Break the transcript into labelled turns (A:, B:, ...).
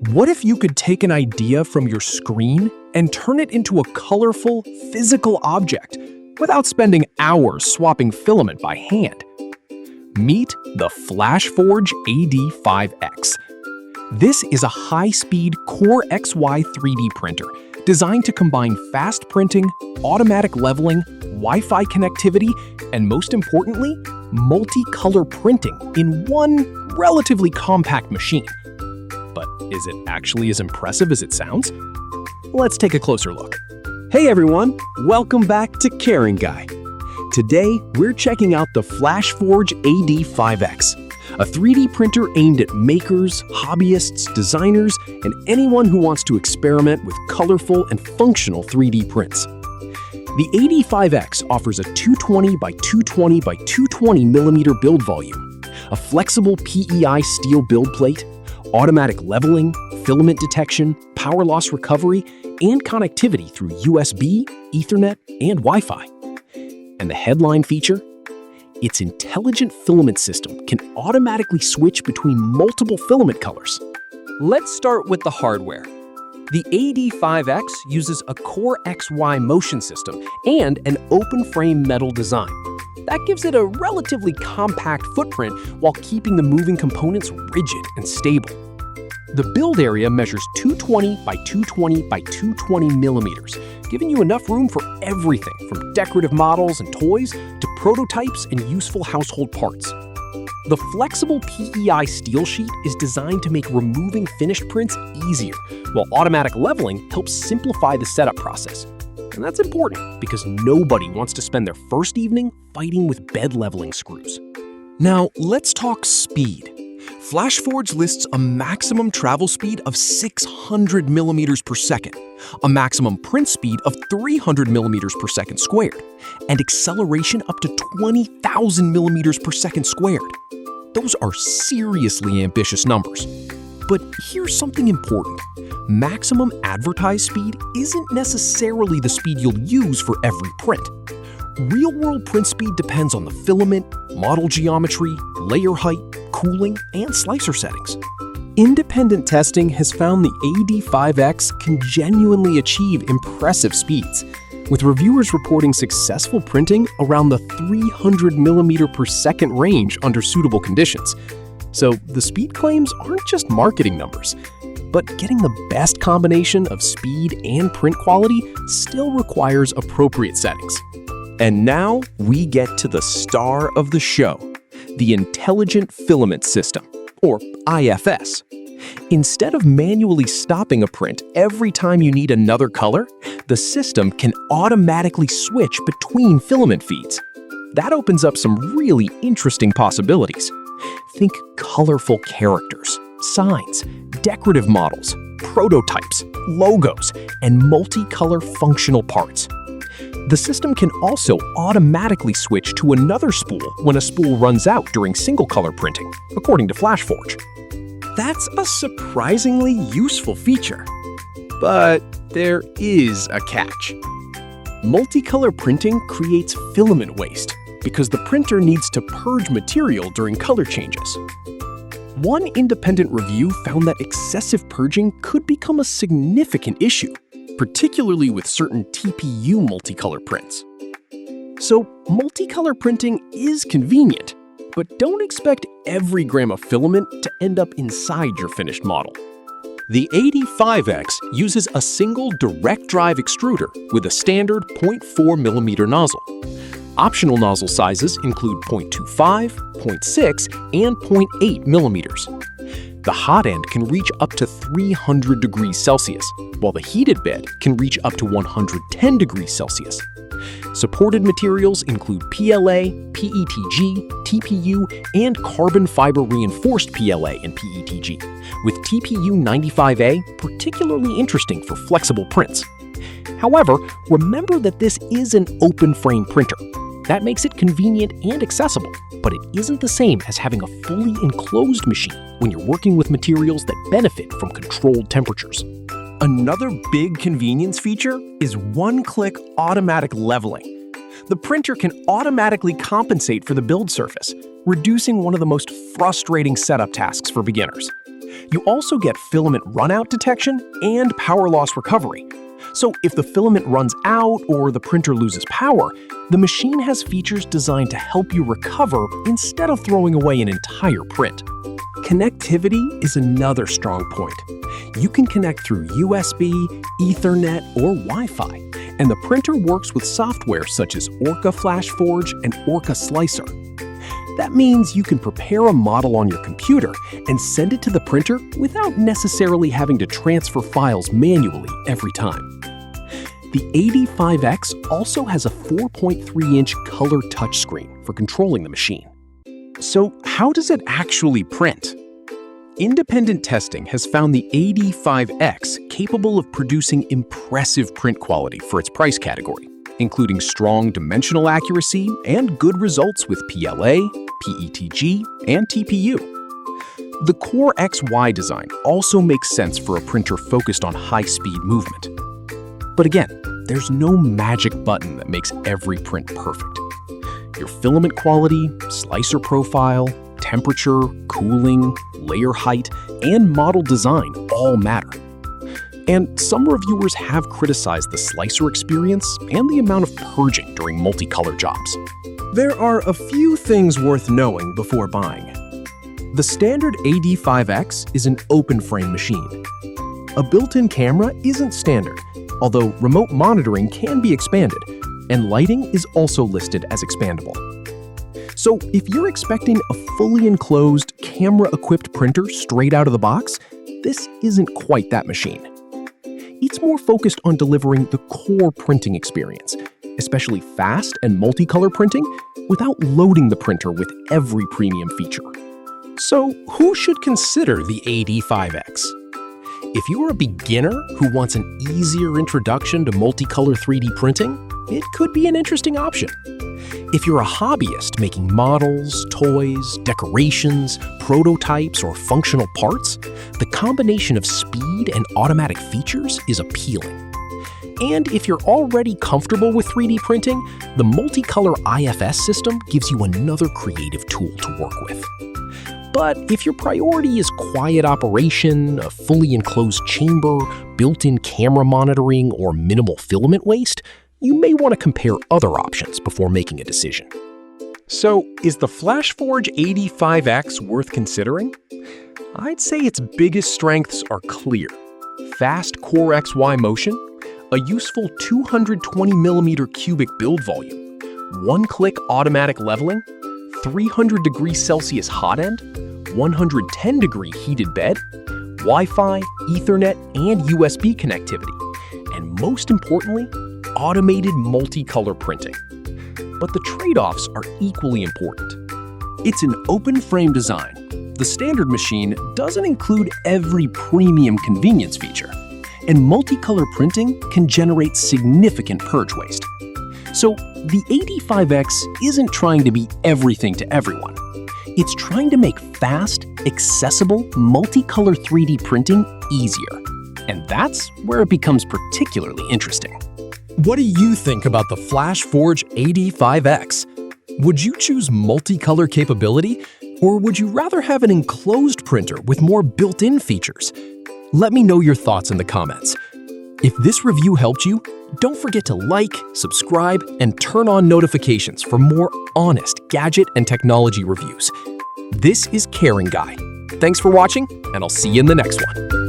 A: What if you could take an idea from your screen and turn it into a colorful, physical object without spending hours swapping filament by hand? Meet the FLASHFORGE AD5X. This is a high-speed CoreXY 3D printer designed to combine fast printing, automatic leveling, Wi-Fi connectivity, and most importantly, multicolor printing in one relatively compact machine. But is it actually as impressive as it sounds? Let's take a closer look.
B: Hey everyone, welcome back to Caring Guy. Today, we're checking out the FLASHFORGE AD5X, a 3D printer aimed at makers, hobbyists, designers, and anyone who wants to experiment with colorful and functional 3D prints. The AD5X offers a 220 by 220 by 220 millimeter build volume, a flexible PEI steel build plate, automatic leveling, filament detection, power loss recovery, and connectivity through USB, Ethernet, and Wi-Fi. And the headline feature? Its Intelligent Filament System can automatically switch between multiple filament colors.
A: Let's start with the hardware. The AD5X uses a CoreXY motion system and an open-frame metal design. That gives it a relatively compact footprint while keeping the moving components rigid and stable. The build area measures 220 by 220 by 220 millimeters, giving you enough room for everything from decorative models and toys to prototypes and useful household parts. The flexible PEI steel sheet is designed to make removing finished prints easier, while automatic leveling helps simplify the setup process. And that's important because nobody wants to spend their first evening fighting with bed leveling screws. Now, let's talk speed. FLASHFORGE lists a maximum travel speed of 600 millimeters per second, a maximum print speed of 300 millimeters per second squared, and acceleration up to 20,000 millimeters per second squared. Those are seriously ambitious numbers. But here's something important. Maximum advertised speed isn't necessarily the speed you'll use for every print. Real-world print speed depends on the filament, model geometry, layer height, cooling, and slicer settings. Independent testing has found the AD5X can genuinely achieve impressive speeds, with reviewers reporting successful printing around the 300 millimeter per second range under suitable conditions. So the speed claims aren't just marketing numbers, but getting the best combination of speed and print quality still requires appropriate settings. And now we get to the star of the show, the Intelligent Filament System, or IFS. Instead of manually stopping a print every time you need another color, the system can automatically switch between filament feeds. That opens up some really interesting possibilities. Think colorful characters, signs, decorative models, prototypes, logos, and multicolor functional parts. The system can also automatically switch to another spool when a spool runs out during single-color printing, according to FLASHFORGE. That's a surprisingly useful feature. But there is a catch. Multicolor printing creates filament waste because the printer needs to purge material during color changes. One independent review found that excessive purging could become a significant issue, particularly with certain TPU multicolor prints. So multicolor printing is convenient, but don't expect every gram of filament to end up inside your finished model. The AD5X uses a single direct drive extruder with a standard 0.4 millimeter nozzle. Optional nozzle sizes include 0.25, 0.6, and 0.8 millimeters. The hot end can reach up to 300 degrees Celsius, while the heated bed can reach up to 110 degrees Celsius. Supported materials include PLA, PETG, TPU, and carbon fiber reinforced PLA and PETG, with TPU 95A particularly interesting for flexible prints. However, remember that this is an open frame printer. That makes it convenient and accessible, but it isn't the same as having a fully enclosed machine when you're working with materials that benefit from controlled temperatures. Another big convenience feature is one-click automatic leveling. The printer can automatically compensate for the build surface, reducing one of the most frustrating setup tasks for beginners.
B: You also get filament runout detection and power loss recovery. So if the filament runs out or the printer loses power, the machine has features designed to help you recover instead of throwing away an entire print. Connectivity is another strong point. You can connect through USB, Ethernet, or Wi-Fi, and the printer works with software such as Orca FlashForge and Orca Slicer. That means you can prepare a model on your computer and send it to the printer without necessarily having to transfer files manually every time. The AD5X also has a 4.3-inch color touchscreen for controlling the machine. So how does it actually print? Independent testing has found the AD5X capable of producing impressive print quality for its price category, including strong dimensional accuracy and good results with PLA, PETG, and TPU. The CoreXY design also makes sense for a printer focused on high-speed movement. But again, there's no magic button that makes every print perfect. Your filament quality, slicer profile, temperature, cooling, layer height, and model design all matter. And some reviewers have criticized the slicer experience and the amount of purging during multicolor jobs. There are a few things worth knowing before buying. The standard AD5X is an open-frame machine. A built-in camera isn't standard, although remote monitoring can be expanded, and lighting is also listed as expandable. So if you're expecting a fully enclosed, camera-equipped printer straight out of the box, this isn't quite that machine. It's more focused on delivering the core printing experience, especially fast and multicolor printing, without loading the printer with every premium feature. So who should consider the AD5X? If you're a beginner who wants an easier introduction to multicolor 3D printing, it could be an interesting option. If you're a hobbyist making models, toys, decorations, prototypes, or functional parts, the combination of speed and automatic features is appealing. And if you're already comfortable with 3D printing, the multicolor IFS system gives you another creative tool to work with. But if your priority is quiet operation, a fully enclosed chamber, built-in camera monitoring, or minimal filament waste, you may want to compare other options before making a decision. So, is the FlashForge AD5X worth considering? I'd say its biggest strengths are clear. Fast CoreXY motion, a useful 220mm cubic build volume, one-click automatic leveling, 300° Celsius hot end, 110° heated bed, Wi-Fi, Ethernet, and USB connectivity, and most importantly, automated multicolor printing. But the trade-offs are equally important. It's an open-frame design. The standard machine doesn't include every premium convenience feature, and multicolor printing can generate significant purge waste. So the AD5X isn't trying to be everything to everyone. It's trying to make fast, accessible, multicolor 3D printing easier. And that's where it becomes particularly interesting. What do you think about the FlashForge AD5X? Would you choose multicolor capability, or would you rather have an enclosed printer with more built-in features? Let me know your thoughts in the comments. If this review helped you, don't forget to like, subscribe, and turn on notifications for more honest gadget and technology reviews. This is Caring Guy. Thanks for watching, and I'll see you in the next one.